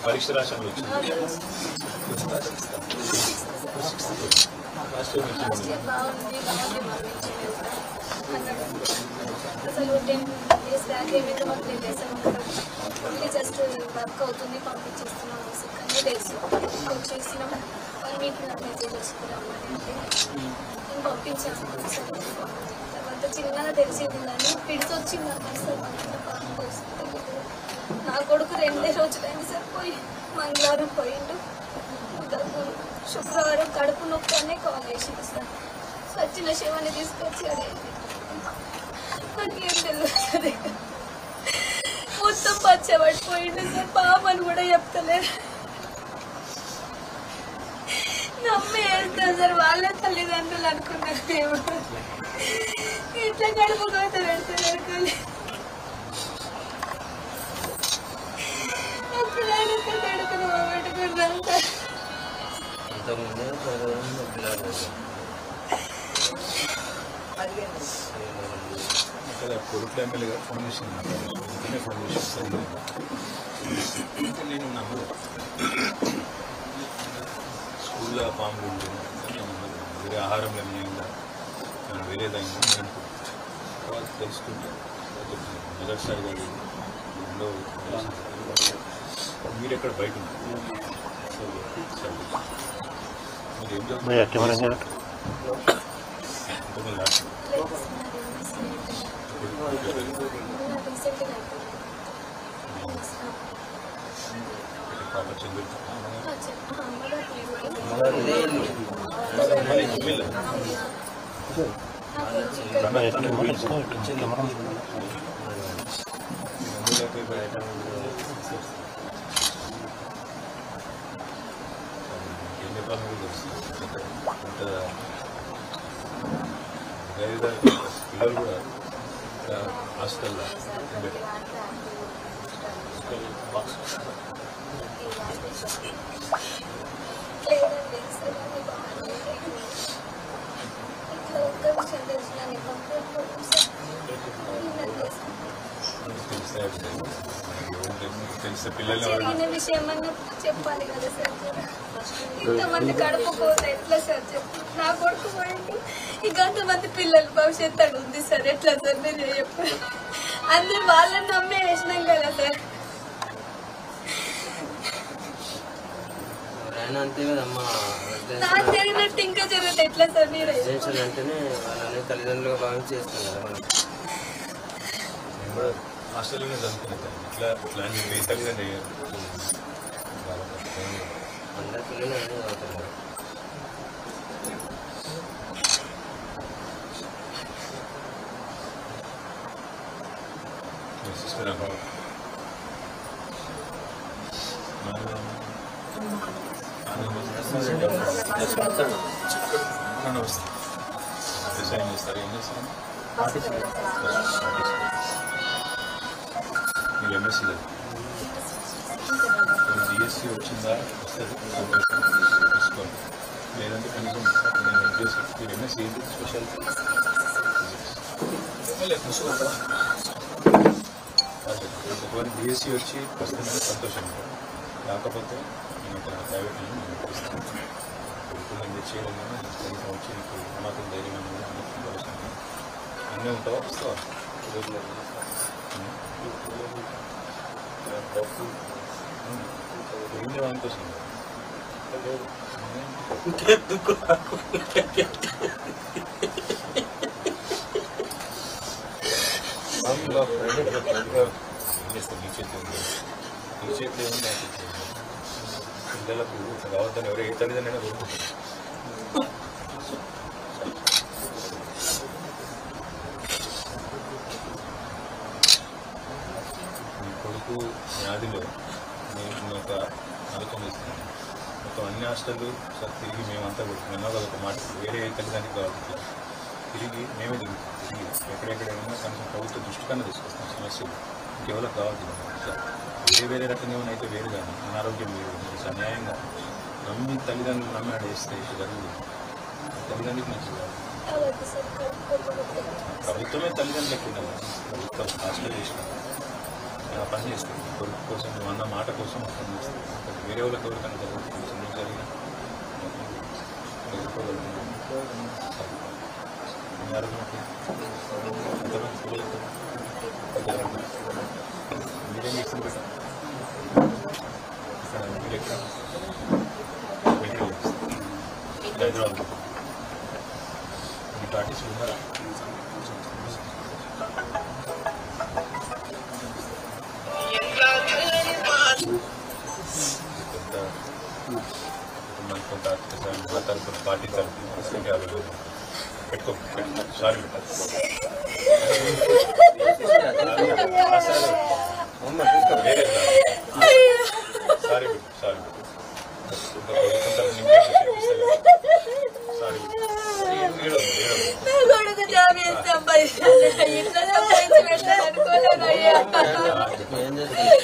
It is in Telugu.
పరీక్ష రాశాను అసలు 10 days బ్యాక్ ఏమైతే మాకు తెలియదు జస్ట్ వర్క్ అవుతుంది పంపించేస్తున్నాం అన్నీ తెలుసు వచ్చేసినాం 1 week మెసేజ్ వస్తున్నామని అంటే నేను పంపించాను తర్వాత చిన్నగా తెలిసింది కానీ పిడిచి వచ్చింది సార్ నా కొడుకు 2 రోజులైంది సార్ పోయి మంగళవారం పోయిండు శుక్రవారం కడుపు నొప్పి కాల్ చేసింది సార్ సచ్చిన శివాన్ని తీసుకొచ్చి అదేంటి నాకేం తెలియదు సార్ మొత్తం పచ్చబడిపోయింది సార్ పాపని కూడా చెప్తలేదు నమ్మి వెళ్తాను సార్ వాళ్ళ తల్లిదండ్రులు అనుకున్నారు దేవుడు ఇట్లా కడుపు కోత పెడతారు కానీ పెట్టుకున్నాను సార్ కొడుకుల ఎమ్మెల్యే గారు ఫోన్ చేసింది ఫోన్ చేసి నేను నమ్మదు స్కూల్లో పాములు ఉంటుంది వేరే ఆహారం ఏమైనా వేరేదైంది నేను తర్వాత తెలుసుకుంటే మొదటిసారిగా మీరు ఎక్కడ బయట ఉన్నారు మీరు ఏం చేస్తారు పిల్లలు కూడా హాస్టల్లో తెలిసే పిల్లలు విషయం చెప్పాలి కదా సార్ ఇంతమంది కడుపు కోత ఎట్లా సార్ చెప్పు నా కొడుకు పోయింది ఇంకా అంతమంది పిల్లలు భవిష్యత్తు అక్కడ ఉంది సార్ ఎట్లా సార్ మీరు చెప్పారు అందరు వాళ్ళని నమ్మే వేసినాం కదా సార్ నాకు జరిగినట్టు ఇంకా జరుగుతుంది ఎట్లా సార్ మీరు అంటేనే వాళ్ళని తల్లిదండ్రులుగా భావించేస్తున్నారు హాస్టల్లోనే చదువుకున్నాను ఇట్లా ప్లాన్ తల్లిదండ్రులు అయ్యారు అందరి పిల్లలు అన్నీ చదువుతున్నారు సిస్టర్ వ్యవసాయం చేస్తారు ఏం చేస్తారు మీరు ఎంఎస్సీ లేదు డిఎస్సి వచ్చిందా వస్తుంది తీసుకోండి లేదంటే కనీసం నేను ఎంపీఎస్సీ మీరు ఎంఎస్సీ ఏంటి స్పెషాలిటీ ఒకవేళ డిఎస్సి వచ్చి వస్తుందంటే సంతోషంగా కాకపోతే నేను ఇక్కడ ప్రైవేట్ ఇస్తాను ఇప్పుడు నేను తెచ్చేయడం కనీసం వచ్చి నీకు మాత్రం ధైర్యం అన్నీ ఉంటావా వస్తావా ఏంటి దానికోసం నీ చేతి ఉంది నీ చేతిలో ఏముంది నా చేతిలో పిల్లలకు రావద్దని ఎవరు ఏ తల్లిదండ్రులైనా దొరుకుతుంది మీ కొడుకు వ్యాధిలో నేను ఒక ఆలోచన చేస్తున్నాను మొత్తం అన్ని హాస్టళ్ళు సార్ తిరిగి మేమంతా కొట్టుకున్నాం అదొక మాట వేరే తల్లిదండ్రులు కావాలి తిరిగి మేమే తిరిగి ఎక్కడెక్కడ ఏమన్నా కనీసం ప్రభుత్వ దృష్టి కన్నా తీసుకొస్తాం సమస్యలు కేవలం కావాలి వేరే రకంగా ఏమైనా అయితే వేరు కానీ అనారోగ్యం వేరు అన్యాయంగా నమ్మి తల్లిదండ్రులు నమ్మి ఆడేస్తే జరుగుతుంది తల్లిదండ్రులకు మంచిది కాదు. ప్రభుత్వమే తల్లిదండ్రులకు ఉండాలి. ప్రభుత్వం హాస్టల్ చేసిన పని చేస్తుంది కొడుకు కోసం నువ్వు అన్న మాట కోసం పని చేస్తుంది. వేరే వాళ్ళకి ఎవరికైనా జరుగుతుంది చిన్న జరిగిన మీరేం చేస్తుంది బెటర్ ఇక్కడ మీరు ఎక్కడ హైదరాబాద్ మీ పార్టీస్ ఉన్నారా? కొంత మా తరఫున పార్టీ తరఫున పెట్టుకో సారీ వేరే సారీ సారీ ఏం చేస్తాను